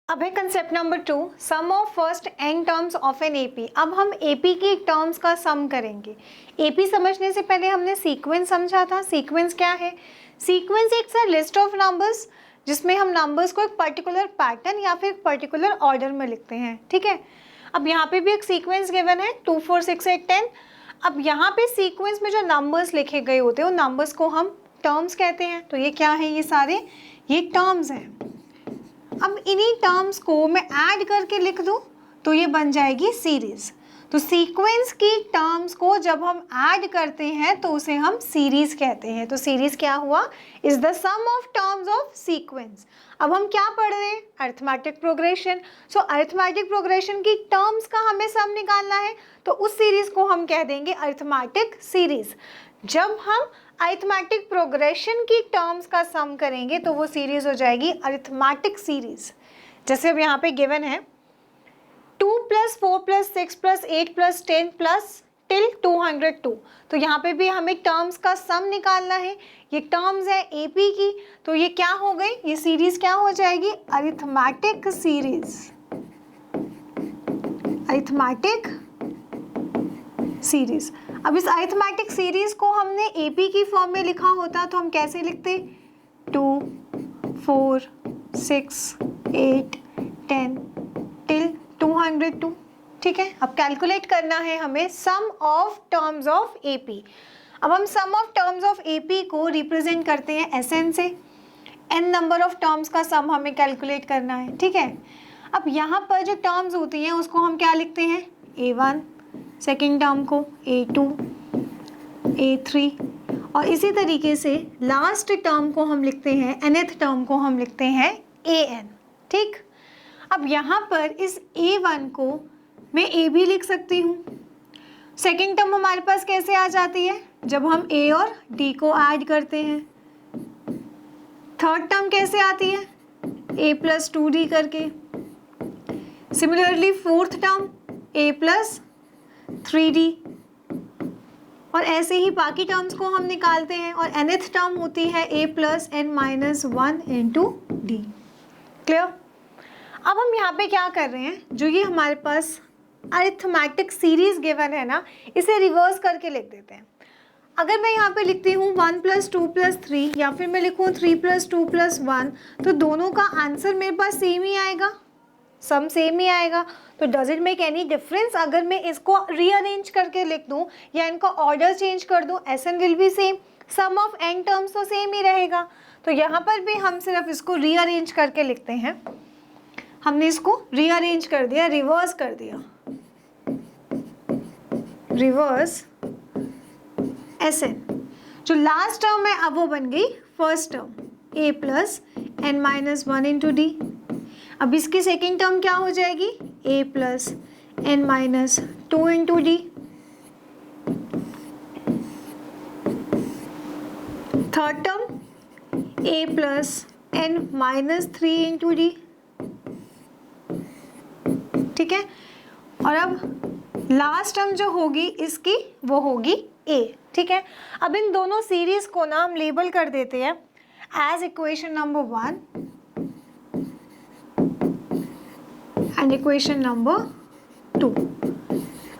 अब है concept number 2, sum of first n terms of an AP. अब हम एपी की टर्म्स का सम करेंगे। एपी समझने से पहले हमने सीक्वेंस समझा था। सीक्वेंस क्या है? सीक्वेंस एक लिस्ट ऑफ नंबर्स जिसमें हम नंबर्स को एक पर्टिकुलर पैटर्न या फिर एक पर्टिकुलर ऑर्डर में लिखते हैं। ठीक है, अब यहाँ पे भी एक सीक्वेंस गिवन है 2 4 6 8 10। अब यहाँ पे सीक्वेंस में जो नंबर्स लिखे गए होते हैं उन नंबर्स को हम टर्म्स कहते हैं। तो ये क्या है? ये सारे ये टर्म्स हैं। अब इन्हीं टर्म्स को मैं ऐड करके लिख दूं तो ये बन जाएगी सीरीज। तो सीक्वेंस की टर्म्स को जब हम ऐड करते हैं तो उसे हम सीरीज कहते हैं। तो सीरीज क्या हुआ? Is the sum of terms of sequence. अब हम क्या पढ़ रहे हैं? Arithmetic progression. So arithmetic progression की टर्म्स का हमें सम निकालना है, तो उस सीरीज को हम कह देंगे अरिथमेटिक सीरीज। जब हम अरिथमेटिक प्रोग्रेशन की टर्म्स का सम करेंगे तो वो सीरीज हो जाएगी अरिथमेटिक सीरीज। जैसे अब यहाँ पे गिवन है 2 + 4 + 6 + 8 + 10 + टिल 202। तो यहाँ पे भी हमें टर्म्स का सम निकालना है। ये टर्म्स है एपी की, तो ये क्या हो गई? ये सीरीज क्या हो जाएगी? Arithmetic series. Arithmetic series. अब इस अरिथमेटिक सीरीज को हमने एपी की फॉर्म में लिखा होता तो हम कैसे लिखते? 2 4 6 8 10 टिल 202। ठीक है, अब कैलकुलेट करना है हमें सम ऑफ टर्म्स ऑफ एपी। अब हम सम ऑफ टर्म्स ऑफ एपी को रिप्रेजेंट करते हैं एसएन से। एन नंबर ऑफ टर्म्स का सम हमें कैलकुलेट करना है। ठीक है, अब यहाँ पर जो टर्म्स होती हैं उसको हम क्या लिखते हैं? A1, सेकेंड टर्म को A2, A3 और इसी तरीके से लास्ट टर्म को हम लिखते हैं, nth टर्म को हम लिखते हैं AN। ठीक, अब यहाँ पर इस A1 को मैं A भी लिख सकती हूँ। सेकेंड टर्म हमारे पास कैसे आ जाती है? जब हम A और D को ऐड करते हैं। थर्ड टर्म कैसे आती है? A + 2D करके। Similarly fourth term A + 3D और ऐसे ही बाकी टर्म्स को हम निकालते हैं। और nth टर्म होती है A + n - 1 × D। क्लियर? अब हम यहाँ पे क्या कर रहे हैं? जो ये हमारे पास अरिथमेटिक सीरीज गिवन है ना, इसे रिवर्स करके लिख देते हैं। अगर मैं यहाँ पे लिखती हूँ 1 + 2 + 3 या फिर मैं लिखूँ 3 + 2 + 1, तो दोनों का आंसर मेरे पास सेम ही आएगा, सम सेम ही आएगा। तो does it make any difference अगर मैं इसको रीअरेंज करके लिख दूं या इनका ऑर्डर चेंज कर दूं? SN will be same, sum of n terms तो सेम ही रहेगा। तो यहाँ पर भी हम सिर्फ इसको रीअरेंज करके लिखते हैं। हमने इसको रीअरेंज कर दिया, रिवर्स कर दिया, रिवर्स एसएन। जो लास्ट टर्म है अब वो बन गई first term A + n - 1 × D। अब इसकी सेकेंड टर्म क्या हो जाएगी? A + n - 2 × D। Third term A + n - 3 × D। ठीक है, और अब लास्ट टर्म जो होगी इसकी वो होगी A। ठीक है, अब इन दोनों सीरीज को ना हम लेबल कर देते हैं as equation number 1 and equation number 2।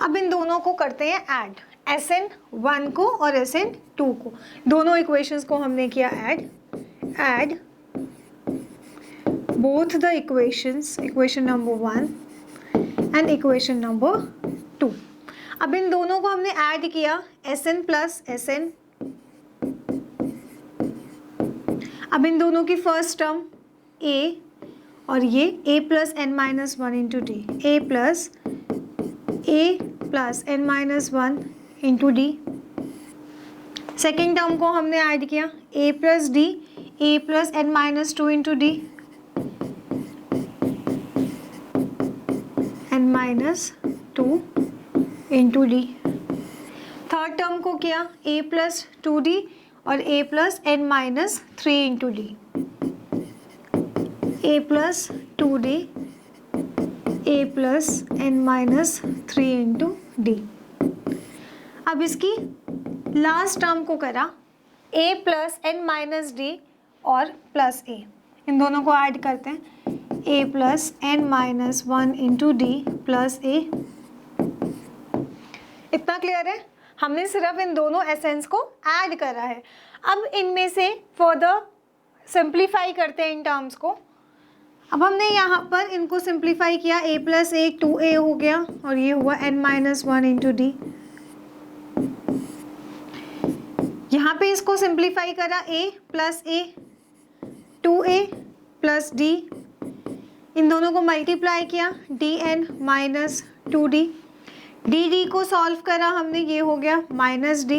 अब इन दोनों को करते हैं ऐड, SN1 को और SN2 को। दोनों इक्वेशंस को हमने किया add both the equations, equation number 1 and equation number 2। अब इन दोनों को हमने ऐड किया SN + SN। अब इन दोनों की फर्स्ट टर्म A और ये A + n - 1 × D, A + n - 1 × D। Second term को हमने ऐड किया A + D, A + n - 2 × D, n - 2 × D। Third term को किया A + 2D और A + n - 3 × D, A + 2D, A + n - 3 × D। अब इसकी लास्ट टर्म को करा A + n - D और +A, इन दोनों को ऐड करते हैं। a plus n minus 1 into D plus a। इतना क्लियर है? हमने सिर्फ इन दोनों एसेंस को ऐड करा है। अब इनमें से फर्दर सिंप्लीफाई करते हैं इन टर्म्स को। अब हमने यहाँ पर इनको सिंप्लीफाई किया, a प्लस ए 2a हो गया और ये हुआ n माइनस 1 इंटू डी। यहाँ पे इसको सिंप्लीफाई करा, a plus A 2a plus D, इन दोनों को मल्टीप्लाई किया dn माइनस 2d। डी को सॉल्व करा हमने, ये हो गया माइनस डी,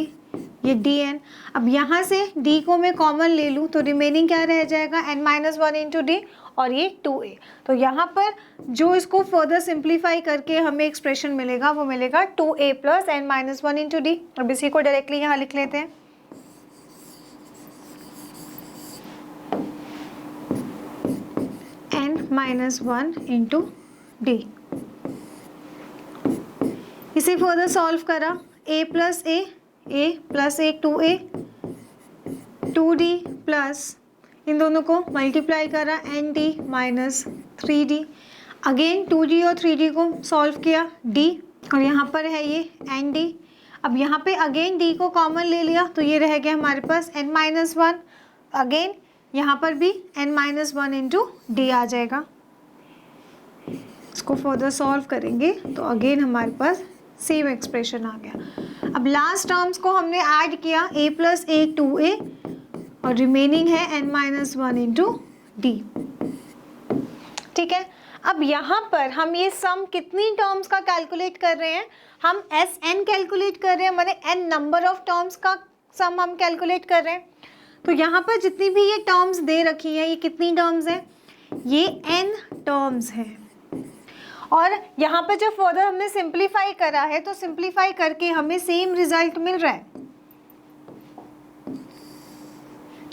ये dn। अब यहाँ से d को मैं कॉमन ले लूँ तो रिमेनिंग क्या रह जाएगा, n माइनस 1 इंटू डी और ये 2a। तो यहाँ पर जो इसको फर्दर सिंप्लीफाई करके हमें एक्सप्रेशन मिलेगा वो मिलेगा 2a plus n minus 1 into D. अब इसी को डायरेक्टली यहाँ लिख लेते हैं। n माइनस 1 इंटू डी, इसे फर्दर सॉल्व करा, a plus A 2a 2d plus इन दोनों को मल्टीप्लाई करा N D minus 3d। Again 2d और 3d को सॉल्व किया d और यहाँ पर है ये एन डी। अब यहाँ पे अगेन d को कॉमन ले लिया तो ये रह गया हमारे पास n माइनस 1। अगेन यहाँ पर भी n माइनस 1 इंटू डी आ जाएगा। इसको फर्दर सॉल्व करेंगे तो अगेन हमारे पास सेम एक्सप्रेशन आ गया। अब लास्ट टर्म्स को हमने ऐड किया, a प्लस ए 2a और रिमेनिंग है n माइनस 1 इंटू डी। ठीक है, अब यहाँ पर हम ये सम कितनी टर्म्स का कैलकुलेट कर रहे हैं, हम Sn कैलकुलेट कर रहे हैं, माने n नंबर ऑफ टर्म्स का सम हम कैलकुलेट कर रहे हैं। तो यहाँ पर जितनी भी ये टर्म्स दे रखी हैं, ये कितनी टर्म्स हैं, ये n टर्म्स हैं। और यहाँ पर जब फर्दर हमने सिंप्लीफाई करा है तो सिंप्लीफाई करके हमें सेम रिजल्ट मिल रहा है,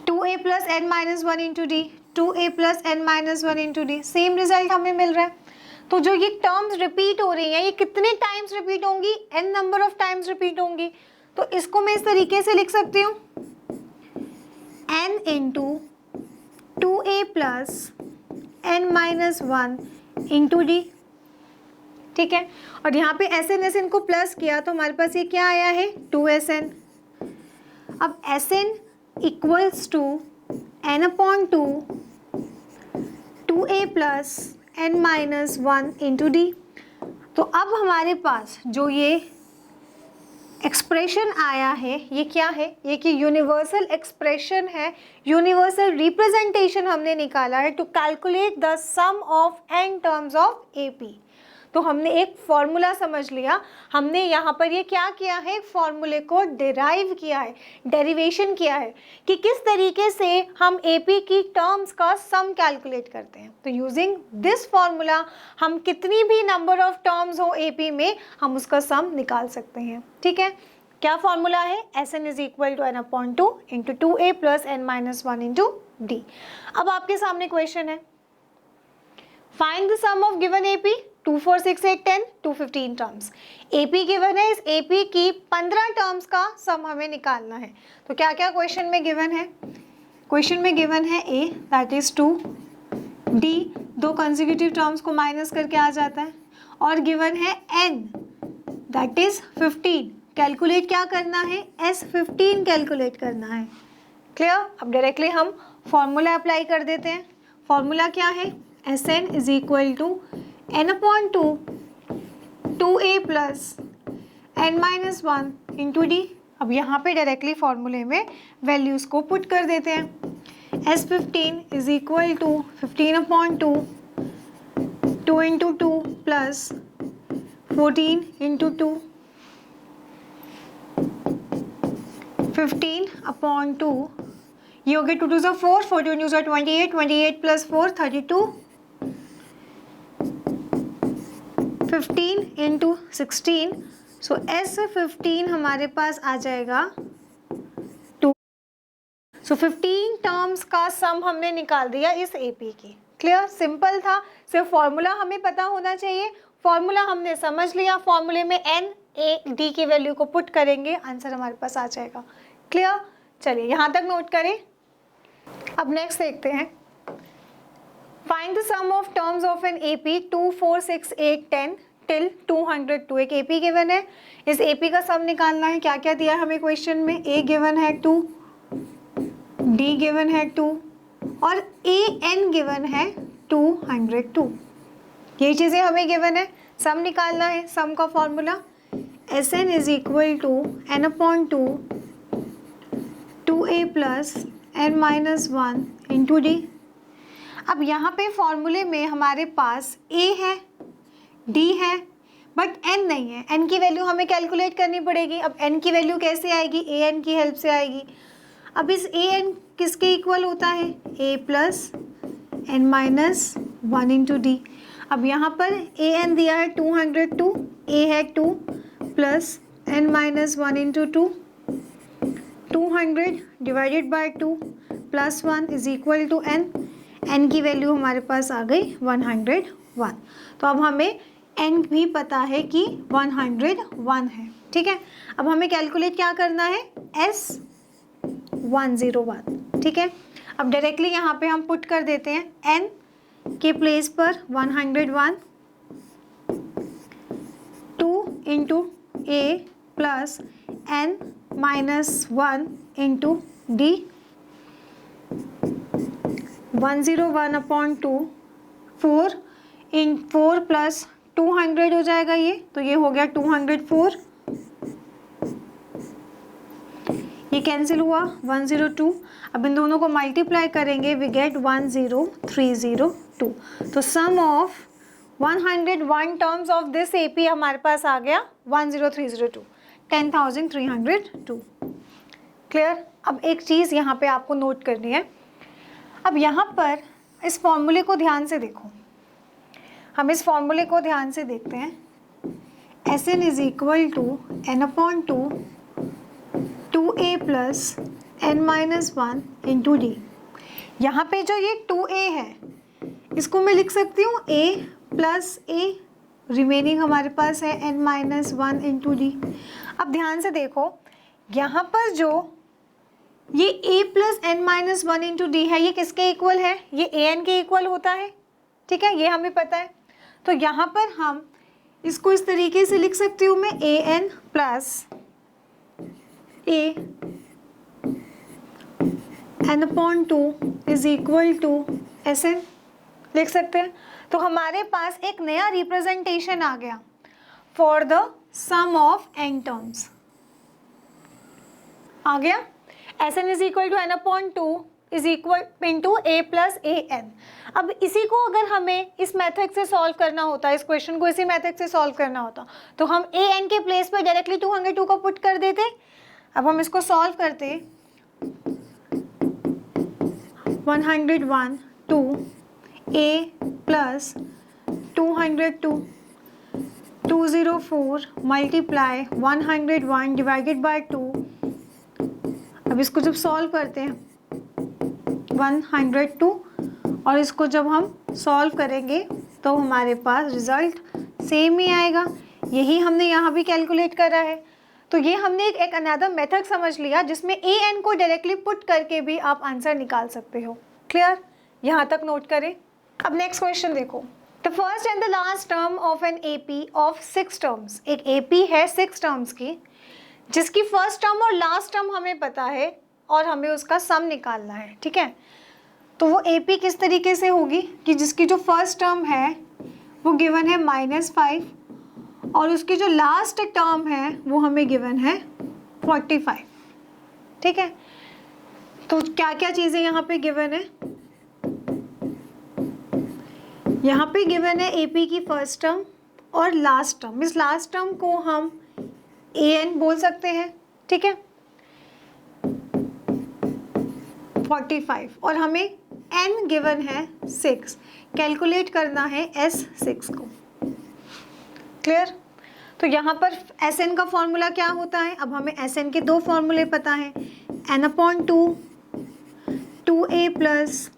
2a plus n minus 1 into D, 2a plus n minus 1 into D, same result हमें मिल रहा है। तो जो ये टर्म्स रिपीट हो रही हैं, ये कितने टाइम्स रिपीट होंगी, n number of times repeat होंगी। तो इसको मैं इस तरीके से लिख सकती हूँ, n into 2a plus n minus 1 into d. ठीक है, और यहाँ पे Sn को प्लस किया तो हमारे पास ये क्या आया है, 2Sn। अब Sn equals to n upon 2a plus n minus 1 into d. तो अब हमारे पास जो ये एक्सप्रेशन आया है ये क्या है, ये कि यूनिवर्सल एक्सप्रेशन है, यूनिवर्सल रिप्रेजेंटेशन हमने निकाला है to calculate the sum of n terms of AP। तो हमने एक फॉर्मूला समझ लिया, हमने यहाँ पर ये क्या किया है, एक फॉर्मूले को डिराइव किया है, डेरिवेशन किया है कि किस तरीके से हम AP की टर्म्स का सम कैलकुलेट करते हैं। तो यूजिंग दिस फॉर्मूला हम कितनी भी नंबर ऑफ टर्म्स हो AP में हम उसका सम निकाल सकते हैं। ठीक है, क्या फॉर्मूला है, Sn is equal to n upon 2 into 2a plus n minus 1 into D. अब आपके सामने क्वेश्चन है, find the sum of given AP 2, 4, 6, 8, 10, 215 terms. AP given है, इस AP की 15 टर्म्स का सम हमें निकालना है। तो क्या क्या क्वेश्चन में गिवन है, क्वेश्चन में गिवन है A दैट इज 2, D दो कंसेक्यूटिव टर्म्स को माइनस करके आ जाता है, और गिवन है N दैट इज 15। कैलकुलेट क्या करना है, S15 कैलकुलेट करना है। क्लियर, अब डायरेक्टली हम फॉर्मूला अप्लाई कर देते हैं। फॉर्मूला क्या है, Sn is equal to n upon 2a plus n minus 1 into D. अब यहाँ पे डायरेक्टली फॉर्मूले में वैल्यूज़ को पुट कर देते हैं। S15 is equal to 15 upon 2 into 2 plus 14 into 2, 15 upon 2, ये हो गया 2 2 4, 4 2 28, 28 प्लस 4 32, 15 इंटू 16। सो S15 हमारे पास आ जाएगा 2। सो 15 टर्म्स का सम हमने निकाल दिया इस AP की। क्लियर, सिंपल था, सिर्फ फॉर्मूला हमें पता होना चाहिए। फॉर्मूला हमने समझ लिया, फॉर्मूले में N A D की वैल्यू को पुट करेंगे, आंसर हमारे पास आ जाएगा। क्लियर, चलिए यहाँ तक नोट करें। अब नेक्स्ट देखते हैं, find the sum of terms of an AP 2, 4, 6, 8, 10 till 202। एक AP गिवन है, इस AP का सम निकालना है। क्या क्या दिया है हमें क्वेश्चन में? A गिवन है 2, D गिवन है 2 और AN गिवन है 202। ये चीज़ें हमें गिवन है, सम निकालना है। सम का formula Sn is equal to n upon 2 2a plus n minus 1 into D. अब यहाँ पे फॉर्मूले में हमारे पास a है, d है, बट n नहीं है। n की वैल्यू हमें कैलकुलेट करनी पड़ेगी। अब n की वैल्यू कैसे आएगी? an की हेल्प से आएगी। अब इस an किसके इक्वल होता है? a plus n minus 1 into D. अब यहाँ पर an दिया है 202, a है 2 plus n minus 1 into 2, 200 divided by 2 plus 1 is equal to n। n की वैल्यू हमारे पास आ गई 101। तो अब हमें n भी पता है कि 101 है। ठीक है, अब हमें कैलकुलेट क्या करना है? S101। ठीक है, अब डायरेक्टली यहाँ पे हम पुट कर देते हैं n के प्लेस पर 101, 2 into a plus n minus 1 into D. 101 upon 2, 4 plus 200 हो जाएगा ये, तो ये हो गया 204। ये कैंसिल हुआ 102। अब इन दोनों को मल्टीप्लाई करेंगे, वी गेट 10302। तो sum of 101 terms of this AP हमारे पास आ गया 10302, 10,302। क्लियर? अब एक चीज़ यहाँ पे आपको नोट करनी है। अब यहाँ पर इस फॉर्मूले को ध्यान से देखो, हम इस फॉर्मूले को ध्यान से देखते हैं। Sn is equal to n upon 2 2a plus n minus 1 into d. यहाँ पे जो ये 2a है, इसको मैं लिख सकती हूँ a प्लस a, रिमेनिंग हमारे पास है n माइनस 1 इंटू डी। अब ध्यान से देखो, यहाँ पर जो ये a plus n minus 1 into D है, ये किसके इक्वल है? ये an के इक्वल होता है। ठीक है, ये हमें पता है। तो यहाँ पर हम इसको इस तरीके से लिख सकती हूँ मैं, an plus a n upon 2 is equal to Sn लिख सकते हैं। तो हमारे पास एक नया रिप्रेजेंटेशन आ गया for the sum of n terms. आ गया Sn is equal to n upon 2 is equal into a plus an। अब इसी को अगर हमें इस मेथड से सॉल्व करना होता, इस क्वेश्चन को इसी मेथड से सॉल्व करना होता, तो हम an के प्लेस पर डायरेक्टली 202 को पुट कर देते। अब हम इसको सॉल्व करते, 101 to a plus 202, 204 multiply 101 divided by 2। अब इसको जब सॉल्व करते हैं 102, और इसको जब हम सॉल्व करेंगे तो हमारे पास रिजल्ट सेम ही आएगा। यही हमने यहाँ भी कैलकुलेट करा है। तो ये हमने एक अनदर मेथड समझ लिया जिसमें an को डायरेक्टली पुट करके भी आप आंसर निकाल सकते हो। क्लियर? यहाँ तक नोट करें। अब नेक्स्ट क्वेश्चन देखो, the first and the last term of an AP of 6 terms. एक AP है 6 टर्म्स की, जिसकी फर्स्ट टर्म और लास्ट टर्म हमें पता है और हमें उसका सम निकालना है। ठीक है, तो वो AP किस तरीके से होगी कि जिसकी जो फर्स्ट टर्म है वो गिवन है -5 और उसकी जो लास्ट टर्म है वो हमें गिवन है 45। ठीक है, तो क्या क्या चीज़ें यहाँ पे गिवन है? यहाँ पे गिवन है AP की फर्स्ट टर्म और लास्ट टर्म। इस लास्ट टर्म को हम an बोल सकते हैं। ठीक है, 45 और हमें n गिवन है 6, कैलकुलेट करना है S6 को। क्लियर? तो यहाँ पर Sn का फॉर्मूला क्या होता है? अब हमें Sn के दो फॉर्मूले पता हैं, n upon 2 2a plus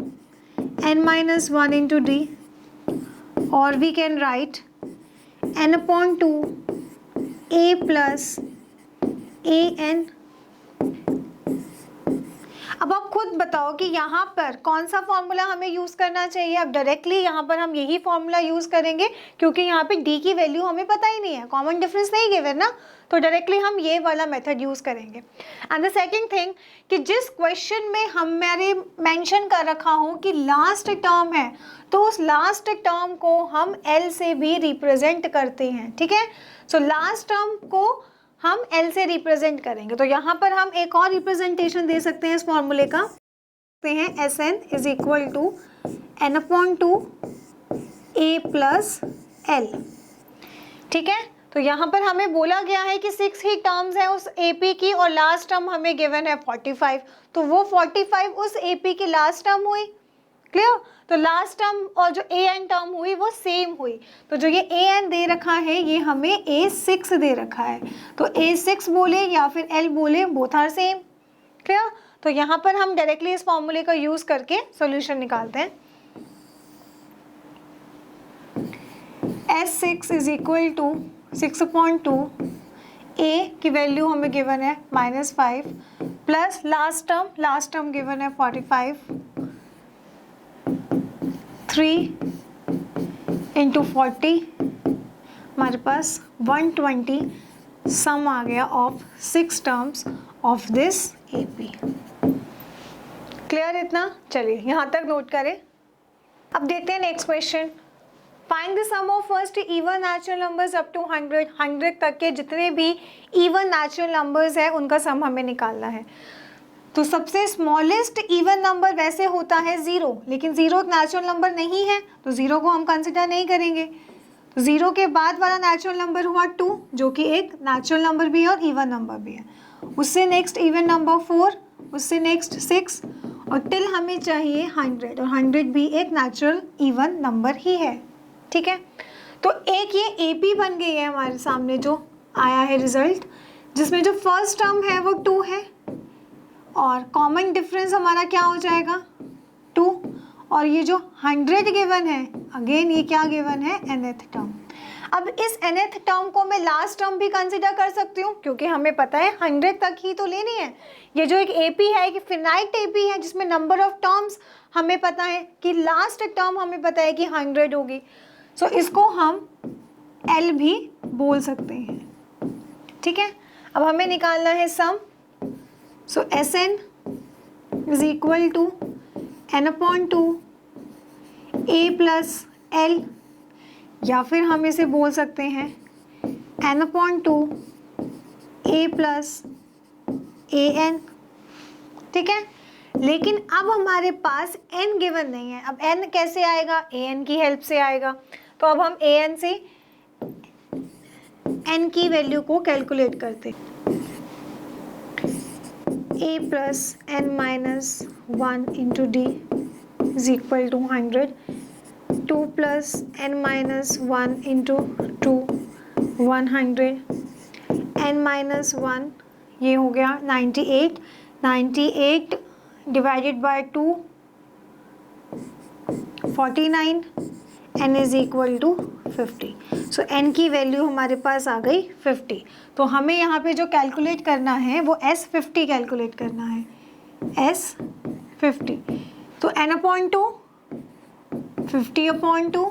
n minus 1 into D, और we can write n upon 2 a plus an। अब आप खुद बताओ कि यहाँ पर कौन सा फॉर्मूला हमें यूज़ करना चाहिए। अब डायरेक्टली यहाँ पर हम यही फॉर्मूला यूज़ करेंगे क्योंकि यहाँ पे डी की वैल्यू हमें पता ही नहीं है, कॉमन डिफरेंस नहीं गिवन ना, तो डायरेक्टली हम ये वाला मेथड यूज़ करेंगे। एंड द सेकंड थिंग कि जिस क्वेश्चन में हमारे मेंशन कर रखा हो कि लास्ट टर्म है, तो उस लास्ट टर्म को हम एल से भी रिप्रेजेंट करते हैं, ठीक है। सो लास्ट टर्म को हम L से रिप्रेजेंट करेंगे। तो यहाँ पर हम एक और रिप्रेजेंटेशन दे सकते हैं इस फॉर्मूले का, देखते हैं SN is equal to N/2 A plus L, ठीक है। तो यहाँ पर हमें बोला गया है कि 6 ही टर्म्स है उस AP की और लास्ट टर्म हमें गिवन है 45, तो वो 45 उस AP की लास्ट टर्म हुई, क्लियर। तो लास्ट टर्म और जो AN टर्म हुई वो सेम हुई, तो जो ये AN दे रखा है ये हमें A6 दे रखा है, तो A6 बोले या फिर L बोले, बोथ आर सेम, क्लियर। तो यहाँ पर हम डायरेक्टली इस फॉर्मूले का यूज करके सॉल्यूशन निकालते हैं। S6 is equal to 6/2, A की वैल्यू हमें गिवन है -5 प्लस लास्ट टर्म गिवन है 45, 3 इंटू 40 हमारे पास 120 सम आ गया of 6 terms of this AP। Clear इतना? चलिए यहाँ तक नोट करें। अब देखते हैं next question. Find the sum of first even natural numbers up to 100 तक के जितने भी इवन नेचुरल नंबर्स हैं उनका सम हमें निकालना है। तो सबसे स्मॉलेस्ट इवन नंबर वैसे होता है 0, लेकिन 0 एक नेचुरल नंबर नहीं है, तो 0 को हम कंसिडर नहीं करेंगे। तो 0 के बाद वाला नेचुरल नंबर हुआ 2, जो कि एक नेचुरल नंबर भी है और इवन नंबर भी है। उससे नेक्स्ट इवन नंबर 4, उससे नेक्स्ट 6 और टिल हमें चाहिए 100, और 100 भी एक नेचुरल इवन नंबर ही है, ठीक है। तो एक ये AP बन गई है हमारे सामने जो आया है रिजल्ट, जिसमें जो फर्स्ट टर्म है वो 2 है और कॉमन डिफरेंस हमारा क्या हो जाएगा 2, और ये जो 100 गिवन है अगेन ये क्या गिवन है nth टर्म। अब इस nth टर्म को मैं लास्ट टर्म भी कंसिडर कर सकती हूँ क्योंकि हमें पता है 100 तक ही तो लेनी है। ये जो एक AP है कि फिनाइट AP है जिसमें नंबर ऑफ टर्म्स हमें पता है कि लास्ट टर्म हमें पता है कि 100 होगी, सो इसको हम L भी बोल सकते हैं, ठीक है। अब हमें निकालना है sum, so SN is equal to N/2 A plus L, या फिर हम इसे बोल सकते हैं N/2 A प्लस AN, ठीक है। लेकिन अब हमारे पास n गिवन नहीं है, अब n कैसे आएगा, an की हेल्प से आएगा। तो अब हम an से n की वैल्यू को कैलकुलेट करते हैं। A plus n minus 1 into d is equal to 100, 2 plus n minus 1 into 2 100, n minus 1 ये हो गया 98, 98 divided by 2 49, n is equal to 50। So n की वैल्यू हमारे पास आ गई 50। तो हमें यहाँ पे जो कैलकुलेट करना है वो S50 कैलकुलेट करना है, S50। तो n/2 50/2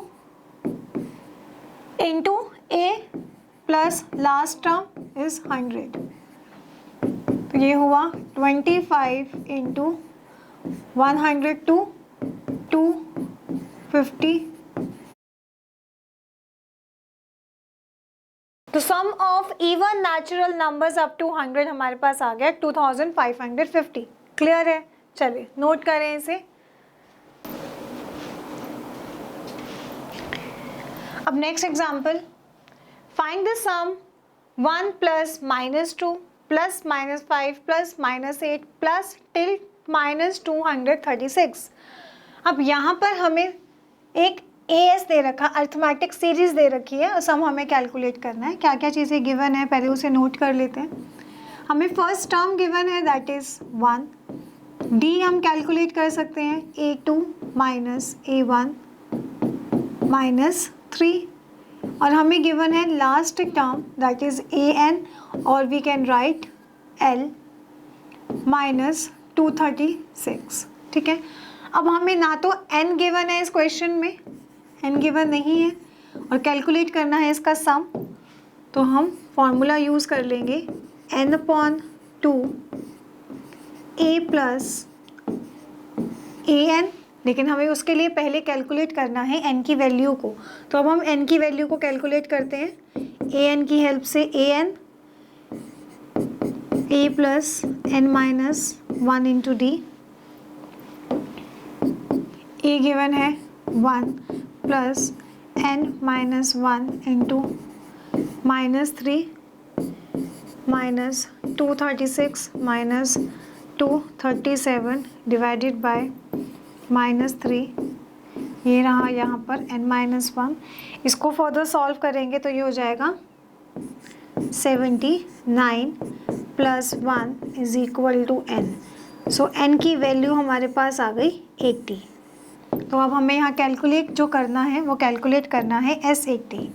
into A plus last term is 100, तो ये हुआ 25 इंटू 102 250। तो sum of even natural numbers up to 100 हमारे पास आ गया 2550। क्लियर है? चलिए नोट करें इसे। अब next example, find the sum 1 plus -2 plus -5 plus -8 plus till -236। अब यहाँ पर हमें एक AS दे रखा, अर्थमेटिक सीरीज दे रखी है और सम हमें कैलकुलेट करना है। क्या क्या चीज़ें गिवन है पहले उसे नोट कर लेते हैं। हमें फर्स्ट टर्म गिवन है दैट इज़ 1, D हम कैलकुलेट कर सकते हैं A2 माइनस A1 माइनस 3, और हमें गिवन है last term that is AN और we can write L minus 236, ठीक है। अब हमें ना तो n गिवन है इस क्वेश्चन में, n गिवन नहीं है, और कैलकुलेट करना है इसका सम, तो हम फॉर्मूला यूज़ कर लेंगे n/2 a प्लस an, लेकिन हमें उसके लिए पहले कैलकुलेट करना है n की वैल्यू को। तो अब हम n की वैल्यू को कैलकुलेट करते हैं an की हेल्प से। an a plus n minus 1 into D, a given है 1 plus n minus 1 into -3 minus 236 minus 237 divided by -3, ये रहा यहाँ पर n-1। इसको फर्दर सॉल्व करेंगे तो ये हो जाएगा 79 plus 1 is equal to n। So n की वैल्यू हमारे पास आ गई 80। तो अब हमें यहाँ कैलकुलेट जो करना है वो कैलकुलेट करना है S80।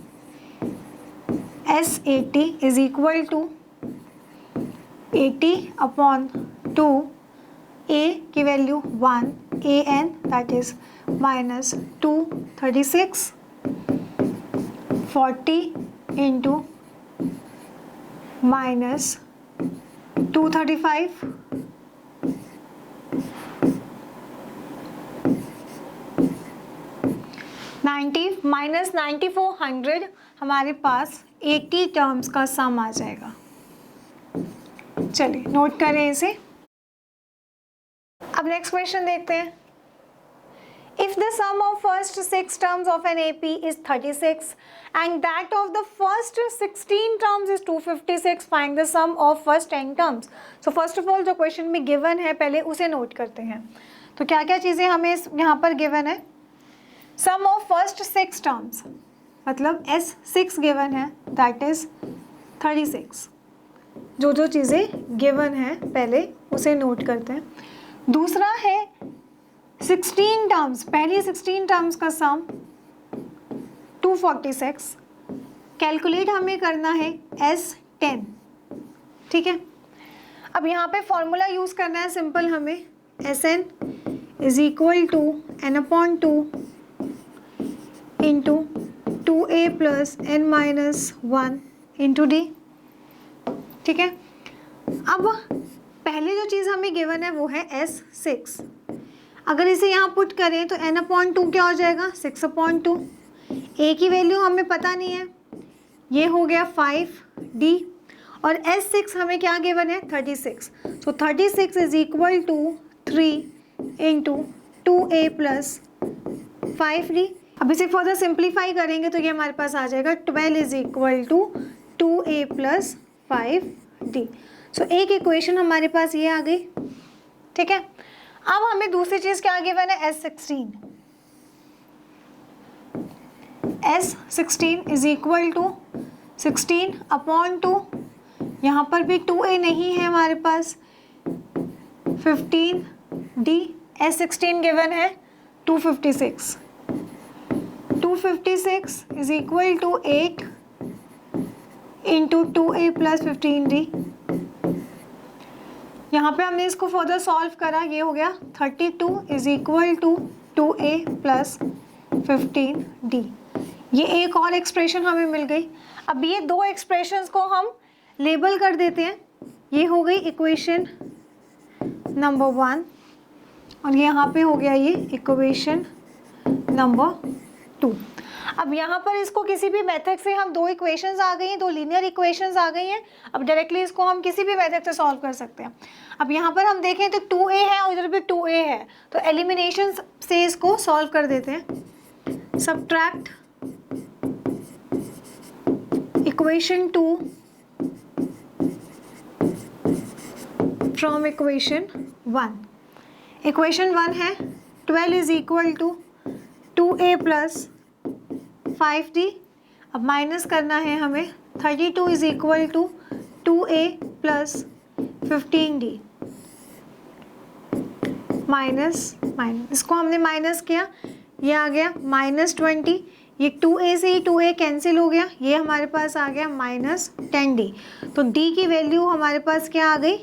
S80 is equal to 80/2, a की value 1, an that is minus 236, 40 into minus 235, minus 9400, हमारे पास 80 टर्म्स का सम आ जाएगा। चलिए नोट करें इसे। अब नेक्स्ट क्वेश्चन देखते हैं। If the sum of first 6 terms of an AP is 36 and that of the first 16 terms is 256, find the sum of first 10 terms. So first of all जो question में given है पहले उसे note करते हैं। तो क्या क्या चीज़ें हमें यहाँ पर गिवन है? सम ऑफ फर्स्ट 6 टर्म्स, मतलब S6 गिवन है, दैट इज 36। जो जो चीज़ें गिवन है पहले उसे नोट करते हैं। दूसरा है 16 टर्म्स, पहली 16 टर्म्स का सम 246, कैलकुलेट हमें करना है S10, ठीक है। अब यहाँ पे फॉर्मूला यूज़ करना है सिंपल हमें, Sn is equal to n/2 into 2a plus n-1 into d, ठीक है। अब पहले जो चीज़ हमें गिवन है वो है S6। अगर इसे यहाँ पुट करें तो n/2 क्या हो जाएगा? 6/2। a की वैल्यू हमें पता नहीं है, ये हो गया 5d, और S6 हमें क्या गिवन है? 36। So 36 is equal to 3 into 2a plus 5d। अब इसे फर्दर सिंप्लीफाई करेंगे तो ये हमारे पास आ जाएगा 12 is equal to 2a plus 5d। So एक इक्वेशन हमारे पास ये आ गई, ठीक है। अब हमें दूसरी चीज़ क्या गिवन है? S16। S16 is equal to 16/2, यहाँ पर भी 2a नहीं है हमारे पास, 15d। S16 गिवन है 256, 256 is equal to 8 into 2a plus 15d। यहाँ पे हमने इसको फर्दर सॉल्व करा, ये हो गया 32 is equal to 2a plus 15d। ये एक और एक्सप्रेशन हमें मिल गई। अब ये दो एक्सप्रेशंस को हम लेबल कर देते हैं। ये हो गई इक्वेशन नंबर 1 और यहाँ पे हो गया ये इक्वेशन नंबर 2। अब यहाँ पर इसको किसी भी मेथड से हम दो इक्वेशंस आ गई हैं, दो लीनियर इक्वेशंस आ गई हैं। अब डायरेक्टली इसको हम किसी भी मेथड से सॉल्व कर सकते हैं। अब यहाँ पर हम देखें तो 2a है और इधर भी 2a है, तो एलिमिनेशन से इसको सॉल्व कर देते हैं। Subtract equation 2 from equation 1। Equation 1 है 12 is equal to 2a plus 5d। अब माइनस करना है हमें, 32 is equal to 2a plus 15d। Minus minus, इसको हमने माइनस किया, ये आ गया -20। ये 2a से ही 2a कैंसिल हो गया, ये हमारे पास आ गया -10d। तो d की वैल्यू हमारे पास क्या आ गई?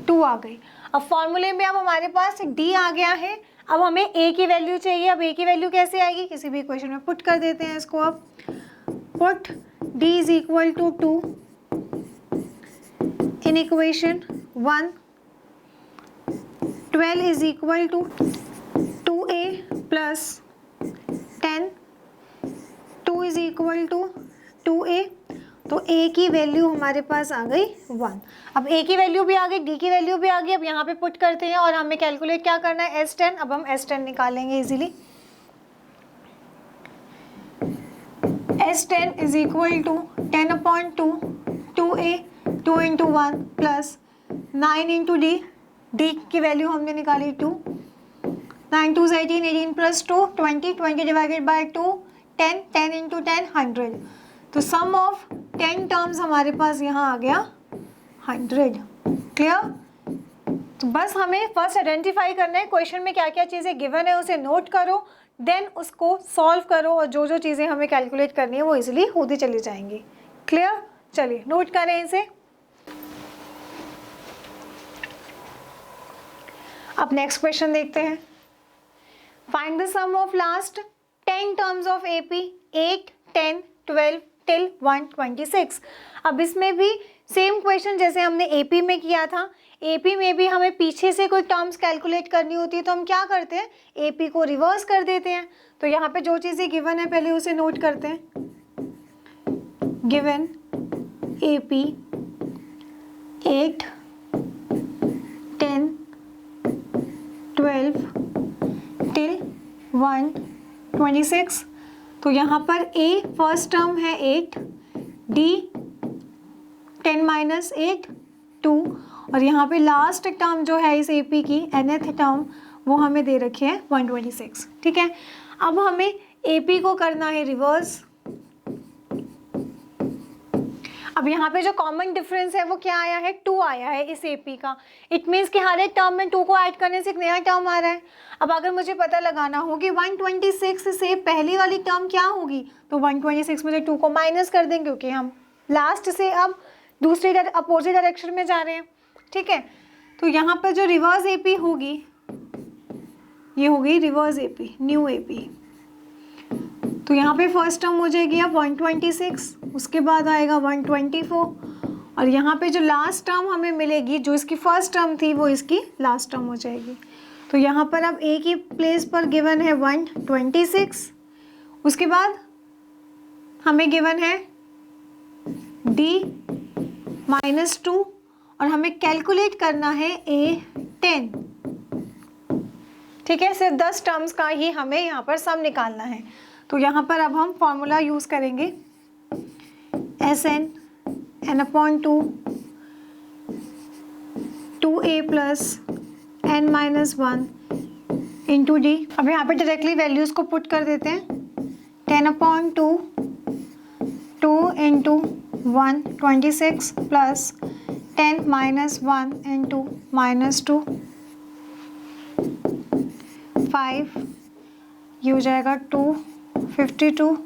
2 आ गई। अब फॉर्मूले में अब हमारे पास डी आ गया है, अब हमें ए की वैल्यू चाहिए। अब ए की वैल्यू कैसे आएगी, किसी भी इक्वेशन में पुट कर देते हैं इसको। अब put d is equal to 2 in equation 1, 12 is equal to 2a plus 10, 2 is equal to 2a, तो a की वैल्यू हमारे पास आ गई 1। अब a की वैल्यू भी आ गई, d की वैल्यू भी आ गई। अब यहाँ पे पुट करते हैं और हमें कैलकुलेट क्या करना है, S10। अब हम S10 निकालेंगे easily. S10 is equal to 10/2 2a 2 into 1 plus 9 into d, d की वैल्यू हमने निकाली 2, 9 2 18, 18 प्लस 2 20, 20 डिवाइडेड बाई 2 10, 10 इंटू 10 100। तो सम ऑफ 10 टर्म्स हमारे पास यहाँ आ गया 100। क्लियर? तो बस हमें फर्स्ट आइडेंटिफाई करना है क्वेश्चन में क्या क्या चीज़ें गिवन है, उसे नोट करो, देन उसको सॉल्व करो और जो जो चीज़ें हमें कैलकुलेट करनी है वो इजीली होती चली जाएंगी। क्लियर? चलिए नोट करें इसे। अब नेक्स्ट क्वेश्चन देखते हैं। Find the sum of last 10 terms of AP 8, 10, 12 till 126। अब इसमें भी सेम क्वेश्चन जैसे हमने AP में किया था, AP में भी हमें पीछे से कोई टर्म्स कैलकुलेट करनी होती है तो हम क्या करते हैं, AP को रिवर्स कर देते हैं। तो यहाँ पे जो चीज़ें गिवन है पहले उसे नोट करते हैं। Given AP 8, 10, 12 till 126। तो यहाँ पर A फर्स्ट टर्म है 8, D 10 माइनस 8 2, और यहाँ पे लास्ट टर्म जो है इस AP की nth टर्म वो हमें दे रखी है 126। ठीक है, अब हमें AP को करना है रिवर्स। अब यहाँ पे जो कॉमन डिफरेंस है वो क्या आया है, 2 आया है इस AP का। इट मीन्स कि हर एक टर्म में 2 को ऐड करने से एक नया टर्म आ रहा है। अब अगर मुझे पता लगाना हो कि 126 से पहली वाली टर्म क्या होगी, तो 126 में से 2 को माइनस कर देंगे क्योंकि हम लास्ट से अब दूसरी अपोजिट डायरेक्शन में जा रहे हैं। ठीक है, तो यहाँ पर जो रिवर्स AP होगी ये होगी रिवर्स AP, न्यू AP। तो यहाँ पे फर्स्ट टर्म हो जाएगी अब 126, उसके बाद आएगा 124, और यहाँ पे जो लास्ट टर्म हमें मिलेगी जो इसकी फर्स्ट टर्म थी वो इसकी लास्ट टर्म हो जाएगी। तो यहाँ पर अब A की प्लेस पर गिवन है 126, उसके बाद हमें गिवन है D -2, और हमें कैलकुलेट करना है A10। ठीक है, सिर्फ 10 टर्म्स का ही हमें यहाँ पर सम निकालना है। तो यहाँ पर अब हम फॉर्मूला यूज़ करेंगे Sn n/2 2a plus n-1 into D. अब यहाँ पे डायरेक्टली वैल्यूज़ को पुट कर देते हैं। 10/2 2 इंटू 126 प्लस 10 -1 इंटू -2 5, ये हो जाएगा 252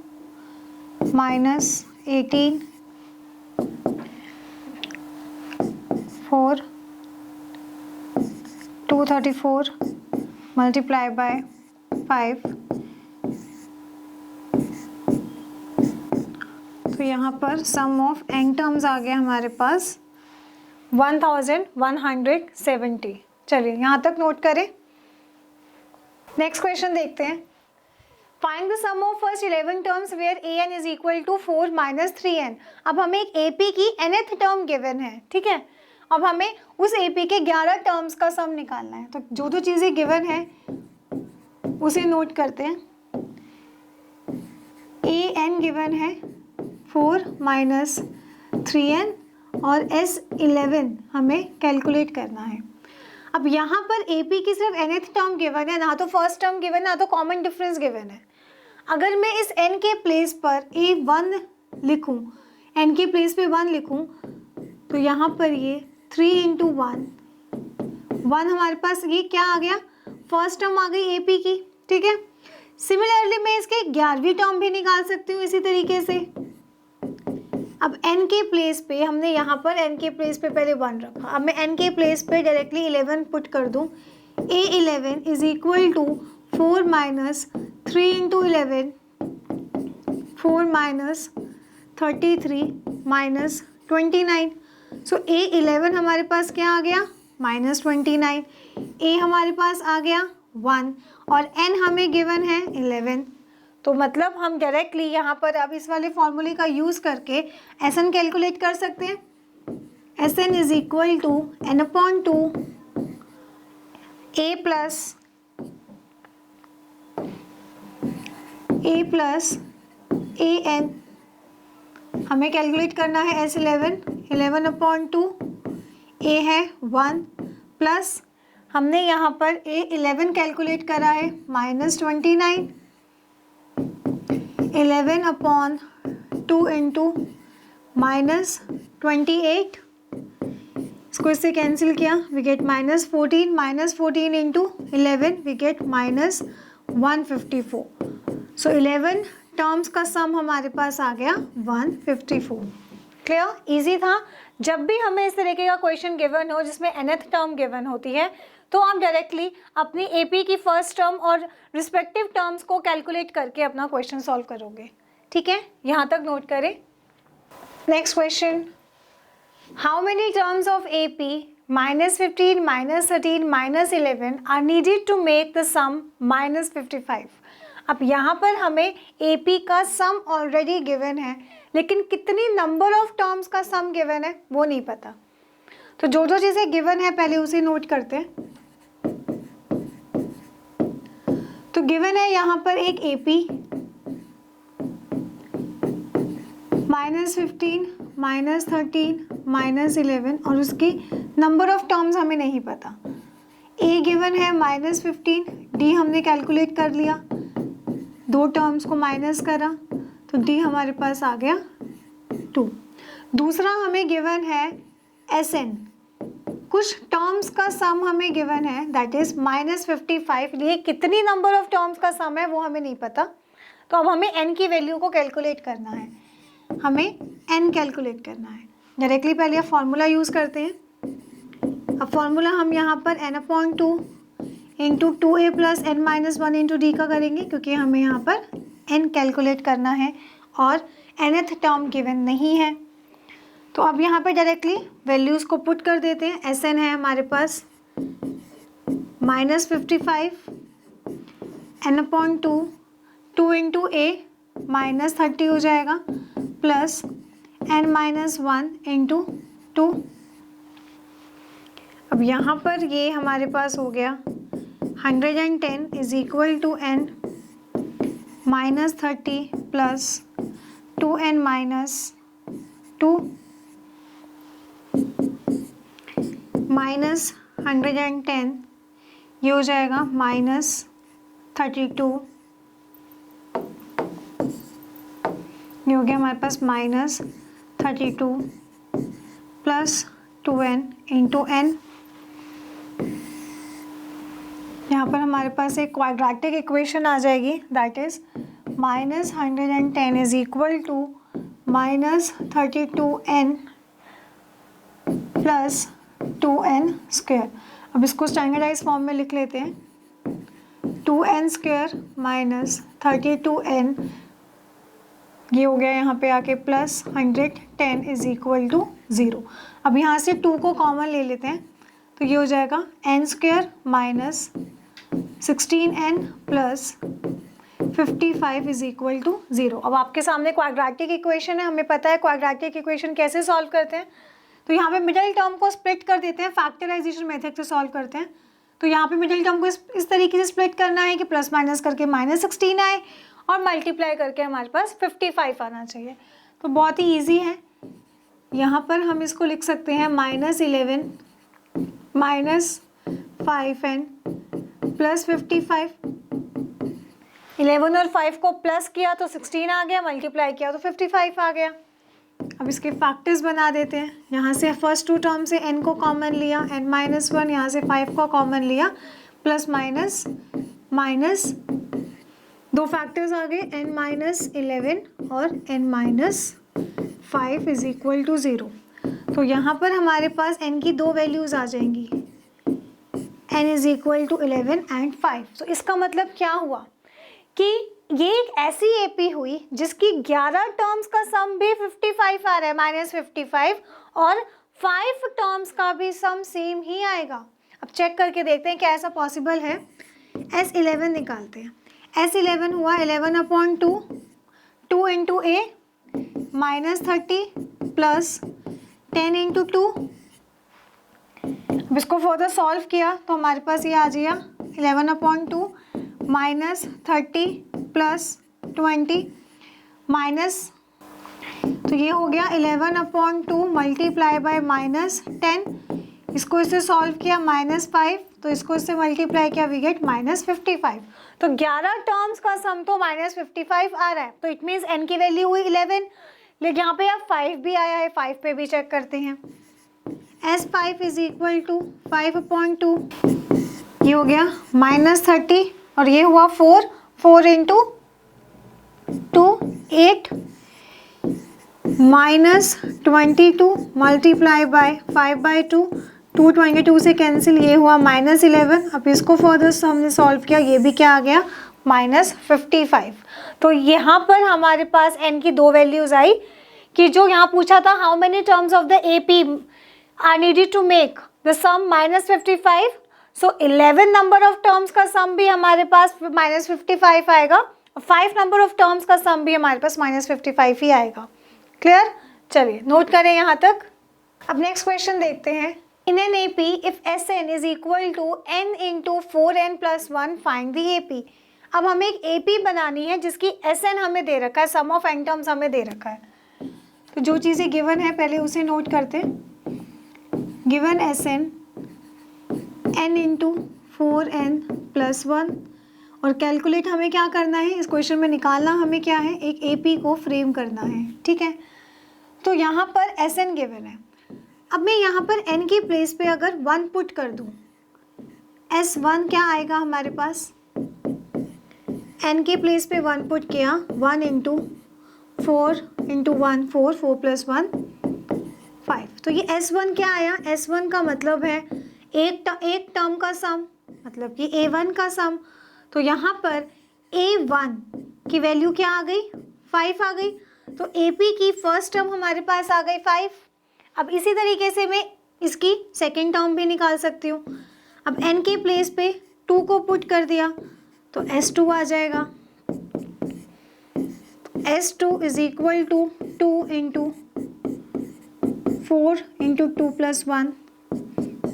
माइनस 18 4 234 मल्टीप्लाई बाय 5। तो यहाँ पर सम ऑफ n टर्म्स आ गया हमारे पास 1170। चलिए यहाँ तक नोट करें। नेक्स्ट क्वेश्चन देखते हैं। Find the sum of first 11 terms where an is equal to 4 minus 3n। अब हमें एक AP की nth टर्म गिवन है। ठीक है, अब हमें उस AP के 11 टर्म्स का सम निकालना है। तो जो जो चीज़ें गिवन है उसे नोट करते हैं। an गिवन है 4 माइनस 3n और S11 हमें कैलकुलेट करना है। अब यहाँ पर AP की सिर्फ nth टर्म गिवन है, ना तो फर्स्ट टर्म गिवन है ना तो कॉमन डिफरेंस गिवन है। अगर मैं इस n के प्लेस पर A1 लिखूँ, n के प्लेस पे 1 लिखूँ, तो यहाँ पर ये 3 इंटू 1 हमारे पास ये क्या आ गया, फर्स्ट टर्म आ गई AP की। ठीक है, सिमिलरली मैं इसके 11वीं टर्म भी निकाल सकती हूँ इसी तरीके से। अब n के प्लेस पे हमने यहाँ पर n के प्लेस पे पहले 1 रखा, अब मैं n के प्लेस पे डायरेक्टली 11 पुट कर दूँ। A11 is equal to 4 minus 3 into 11, 4 minus 33 minus 29। So A11 हमारे पास क्या आ गया, -29। A हमारे पास आ गया 1 और n हमें गिवन है 11। तो मतलब हम डायरेक्टली यहाँ पर अब इस वाले फॉर्मूले का यूज़ करके Sn कैलकुलेट कर सकते हैं। Sn is equal to n/2 A plus an। हमें कैलकुलेट करना है S11, 11/2 A है 1 प्लस हमने यहाँ पर A11 कैलकुलेट करा है -29, 11/2 इंटू -28, इसको इससे कैंसिल किया, we get -14 into 11 we get -154। So 11 terms का सम हमारे पास आ गया 154। क्लियर, इजी था। जब भी हमें इस तरीके का क्वेश्चन गिवन हो जिसमें nth टर्म गिवन होती है तो आप डायरेक्टली अपनी एपी की फर्स्ट टर्म और रिस्पेक्टिव टर्म्स को कैलकुलेट करके अपना क्वेश्चन सॉल्व करोगे। ठीक है, यहाँ तक नोट करें। Next question, how many terms of AP -15, -13, -11 are needed to make the sum -55। अब यहाँ पर हमें AP का सम ऑलरेडी गिवन है, लेकिन कितनी नंबर ऑफ टर्म्स का सम गिवन है वो नहीं पता। तो जो जो चीज़ें गिवन है पहले उसे नोट करते हैं। तो गिवन है यहाँ पर एक AP -15, -13, -11 और उसकी नंबर ऑफ टर्म्स हमें नहीं पता। A गिवन है -15, D हमने कैलकुलेट कर लिया, 2 टर्म्स को माइनस करा तो D हमारे पास आ गया 2। दूसरा हमें गिवन है Sn, कुछ टर्म्स का सम हमें गिवन है दैट इज -55। ये कितनी नंबर ऑफ टर्म्स का सम है वो हमें नहीं पता। तो अब हमें n की वैल्यू को कैलकुलेट करना है, हमें n कैलकुलेट करना है। डायरेक्टली पहले आप फॉर्मूला यूज़ करते हैं। अब फॉर्मूला हम यहाँ पर n/2 into 2a plus n-1 into D का करेंगे, क्योंकि हमें यहाँ पर n कैलकुलेट करना है और nth टर्म गिवन नहीं है। तो अब यहाँ पर डायरेक्टली वैल्यूज़ को पुट कर देते हैं। Sn है हमारे पास -55, n/2, 2 इंटू a -30 हो जाएगा प्लस n-1 इंटू 2। अब यहाँ पर ये हमारे पास हो गया 110 is equal to n -30 plus 2n -2 -110, ये हो जाएगा -32, ये हो गया हमारे पास -32 प्लस 2n इंटू n। यहाँ पर हमारे पास एक क्वाड्रेटिक इक्वेशन आ जाएगी that is -110 is equal to -32n plus 2n square. अब इसको स्टैंडर्डाइज फॉर्म में लिख लेते हैं, 2n स्क्वायर माइनस 32n, ये हो गया यहाँ पे आके प्लस 110 इज इक्वल टू 0। अब यहाँ से 2 को कॉमन ले लेते हैं तो ये हो जाएगा n square minus 16n plus 55 is equal to 0। अब आपके सामने क्वाड्रेटिक इक्वेशन है, हमें पता है क्वाड्रेटिक इक्वेशन कैसे सॉल्व करते हैं। तो यहाँ पे मिडिल टर्म को स्प्लिट कर देते हैं, फैक्टराइजेशन मेथड से सॉल्व करते हैं। तो यहाँ पे मिडिल टर्म को इस तरीके से स्प्लिट करना है कि प्लस माइनस करके -16 आए और मल्टीप्लाई करके हमारे पास 55 आना चाहिए। तो बहुत ही ईजी है। यहाँ पर हम इसको लिख सकते हैं -11 -5n प्लस 55। 11 और 5 को प्लस किया तो 16 आ गया, मल्टीप्लाई किया तो 55 आ गया। अब इसके फैक्टर्स बना देते हैं। यहाँ से फर्स्ट 2 टर्म से n को कॉमन लिया, n-1, यहाँ से 5 को कॉमन लिया, प्लस माइनस माइनस 2 फैक्टर्स आ गए, n-11 और n-15। 5 is equal to 0। तो यहाँ पर हमारे पास n की दो वैल्यूज़ आ जाएंगी, n is equal to 11 and 5। तो इसका मतलब क्या हुआ कि ये एक ऐसी एपी हुई जिसकी 11 टर्म्स का सम भी 55 आ रहा है, -55, और 5 टर्म्स का भी सम सेम ही आएगा। अब चेक करके देखते हैं क्या ऐसा पॉसिबल है। S11 निकालते हैं। S11 हुआ 11/2, 2 इंटू a -30 प्लस 10 इंटू 2। अब इसको फर्दर सॉल्व किया तो हमारे पास ये आ गया 11/2 -30 प्लस 20 माइनस, तो ये हो गया 11/2 मल्टीप्लाई बाय -10। इसको इससे सॉल्व किया -5, तो इसको इससे मल्टीप्लाई किया, वी गेट -55। तो 11 टर्म्स का सम तो -55 आ रहा है, तो इट मीन्स n की वैल्यू हुई 11, लेकिन यहाँ पे अब 5 भी आया है, 5 पे भी चेक करते हैं। S5 इज इक्वल टू 5/2, ये हो गया -30 और ये हुआ 4 इंटू 2 8 -22 मल्टीप्लाई बाय 5/2, 222 से कैंसिल, ये हुआ -11। अब इसको फर्दर हमने सॉल्व किया, ये भी क्या आ गया -55। तो यहाँ पर हमारे पास n की दो वैल्यूज आई कि जो यहाँ पूछा था how many terms of the AP are needed to make the sum -55, so 11 number of terms का सम भी हमारे पास -55 आएगा, 5 नंबर ऑफ टर्म्स का सम भी हमारे पास -55 ही आएगा। क्लियर? चलिए नोट करें यहाँ तक। अब नेक्स्ट क्वेश्चन देखते हैं। In an AP if Sn is equal to n into 4n plus 1 find the AP। अब हमें एक AP बनानी है जिसकी Sn हमें दे रखा है, सम ऑफ n टर्म्स हमें दे रखा है। तो जो चीज़ें गिवन है पहले उसे नोट करते हैं। Given Sn n into 4n plus 1, और कैलकुलेट हमें क्या करना है इस क्वेश्चन में, निकालना हमें क्या है, एक AP को फ्रेम करना है। ठीक है, तो यहाँ पर Sn गिवन है। अब मैं यहाँ पर n की प्लेस पे अगर 1 पुट कर दूँ, S1 क्या आएगा हमारे पास, n की प्लेस पे 1 पुट किया, 1 इंटू 4 इंटू 1 4 प्लस 1 5। तो ये S1 क्या आया, S1 का मतलब है एक टर्म का सम, मतलब कि A1 का सम। तो यहाँ पर A1 की वैल्यू क्या आ गई, 5 आ गई। तो AP की फर्स्ट टर्म हमारे पास आ गई 5। अब इसी तरीके से मैं इसकी सेकेंड टर्म भी निकाल सकती हूँ। अब n के प्लेस पे 2 को पुट कर दिया तो S2 आ जाएगा। S2 is equal to 2 into 4 into 2 plus 1,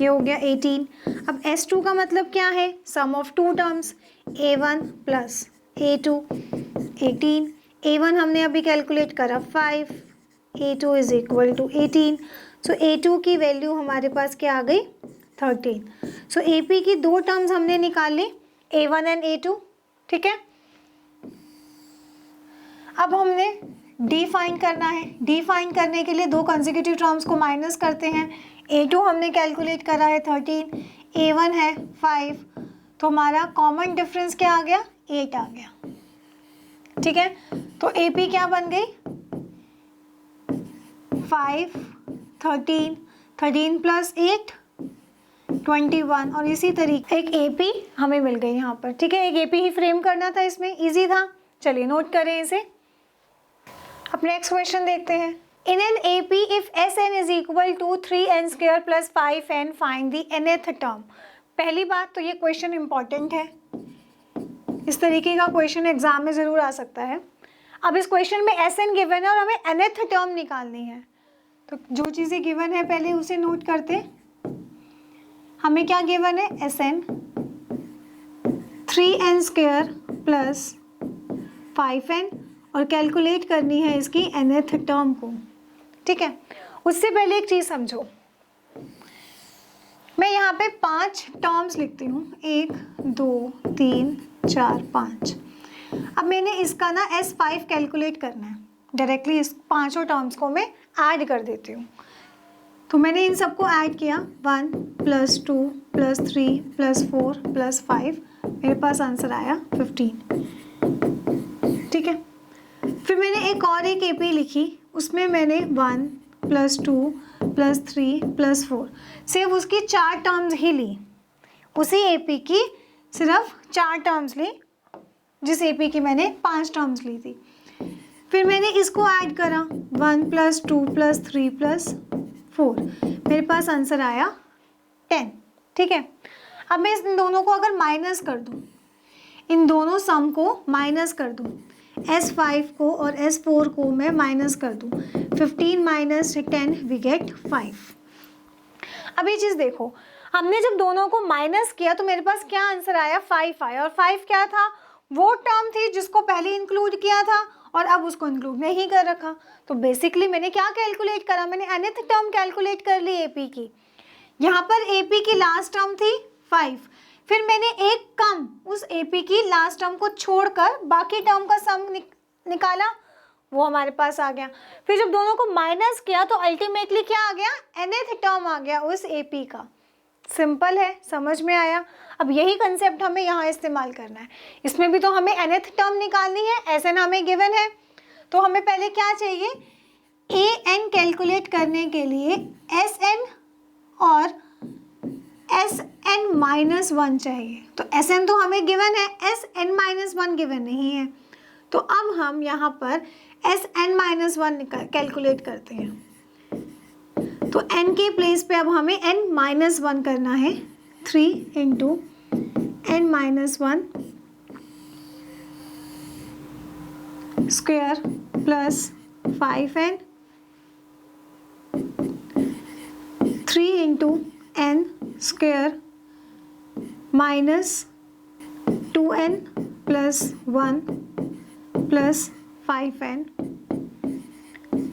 ये हो गया 18। अब S2 का मतलब क्या है, सम of 2 terms, A1 plus A2 18। A1 हमने अभी कैलकुलेट करा 5, A2 is equal to 18। So A2 की वैल्यू हमारे पास क्या आ गई, 13। सो AP की दो टर्म्स हमने निकाले, A1 एंड A2। ठीक है, अब हमने D फाइंड करना है। D फाइंड करने के लिए दो कंसेक्यूटिव टर्म्स को माइनस करते हैं। A2 हमने कैलकुलेट करा है 13, A1 है 5, तो हमारा कॉमन डिफरेंस क्या आ गया, 8 आ गया। ठीक है, तो AP क्या बन गई, 5 13 प्लस 8 21, और इसी तरीके एक AP हमें मिल गई यहाँ पर। ठीक है, एक AP ही फ्रेम करना था, इसमें इजी था। चलिए नोट करें इसे। अब नेक्स्ट क्वेश्चन देखते हैं। In an AP if Sn is equal to 3n square plus 5n find the nth term. पहली बात तो ये क्वेश्चन इंपॉर्टेंट है, इस तरीके का क्वेश्चन एग्जाम में ज़रूर आ सकता है। अब इस क्वेश्चन में Sn गिवन है और हमें nth टर्म निकालनी है, तो जो चीज़ें गिवन है पहले उसे नोट करते। हमें क्या गिवन है, Sn 3n square plus 5n, और कैलकुलेट करनी है इसकी nth टर्म को। ठीक है, उससे पहले एक चीज़ समझो, मैं यहाँ पे 5 टर्म्स लिखती हूँ, 1 2 3 4 5। अब मैंने इसका ना S5 कैलकुलेट करना है, डायरेक्टली इस पांचों टर्म्स को मैं ऐड कर देती हूँ। तो मैंने इन सबको ऐड किया, 1 प्लस 2 प्लस 3 प्लस 4 प्लस 5, मेरे पास आंसर आया 15। ठीक है, फिर मैंने एक AP लिखी उसमें मैंने 1 प्लस 2 प्लस 3 प्लस 4 सिर्फ उसकी 4 टर्म्स ही ली, उसी एपी की सिर्फ 4 टर्म्स ली, जिस एपी की मैंने 5 टर्म्स ली थी। फिर मैंने इसको ऐड करा 1 प्लस 2 प्लस 3 प्लस 4, मेरे पास आंसर आया 10। ठीक है, अब मैं इन दोनों को अगर माइनस कर दूँ, इन दोनों सम को माइनस कर दूँ, S5 को और S4 को मैं माइनस कर दूँ, 15 माइनस 10 वी गेट 5। अब ये चीज़ देखो, हमने जब दोनों को माइनस किया तो मेरे पास क्या आंसर आया, 5 आया। और 5 क्या था, वो टर्म थी जिसको पहले इंक्लूड किया था और अब उसको इंक्लूड नहीं कर रखा। तो बेसिकली मैंने क्या कैलकुलेट करा, मैंने nth टर्म कैलकुलेट कर ली एपी की। यहाँ पर एपी की लास्ट टर्म थी 5, फिर मैंने एक कम उस एपी की लास्ट टर्म को छोड़कर बाकी टर्म का सम निकाला, वो हमारे पास आ गया। फिर जब दोनों को माइनस किया तो अल्टीमेटली क्या आ गया, nth टर्म आ गया उस एपी का। सिंपल है, समझ में आया। अब यही कंसेप्ट हमें यहाँ इस्तेमाल करना है। इसमें भी तो हमें nth टर्म निकालनी है, Sn हमें गिवन है, तो हमें पहले क्या चाहिए, An कैलकुलेट करने के लिए Sn और Sn माइनस 1 चाहिए। तो Sn तो हमें गिवन है, Sn माइनस 1 गिवन नहीं है। तो अब हम यहाँ पर Sn माइनस 1 कैलकुलेट करते हैं। तो n के प्लेस पे अब हमें n माइनस 1 करना है, 3 into n minus 1 square plus 5n, 3 into n square minus 2n plus 1 plus 5n,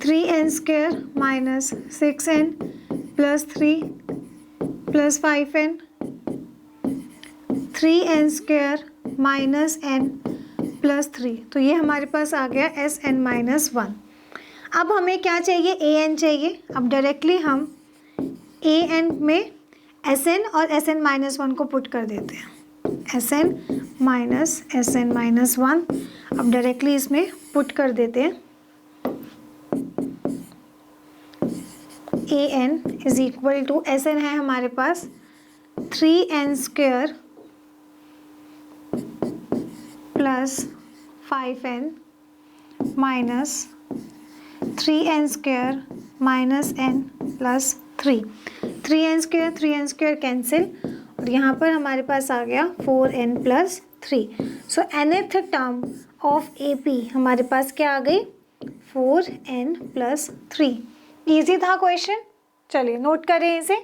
3n square minus 6n plus 3 plus 5n, 3n square minus n plus 3। तो ये हमारे पास आ गया Sn माइनस 1। अब हमें क्या चाहिए, An चाहिए। अब डायरेक्टली हम An में Sn और Sn माइनस 1 को पुट कर देते हैं, Sn माइनस 1। अब डायरेक्टली इसमें पुट कर देते हैं, An is equal to, Sn है हमारे पास 3n square plus 5n minus 3n square minus n plus 3, 3n square cancel, और यहाँ पर हमारे पास आ गया 4n plus 3। So nth term of AP हमारे पास क्या आ गई, 4n प्लस 3। ईजी था क्वेश्चन, चलिए नोट करें इसे।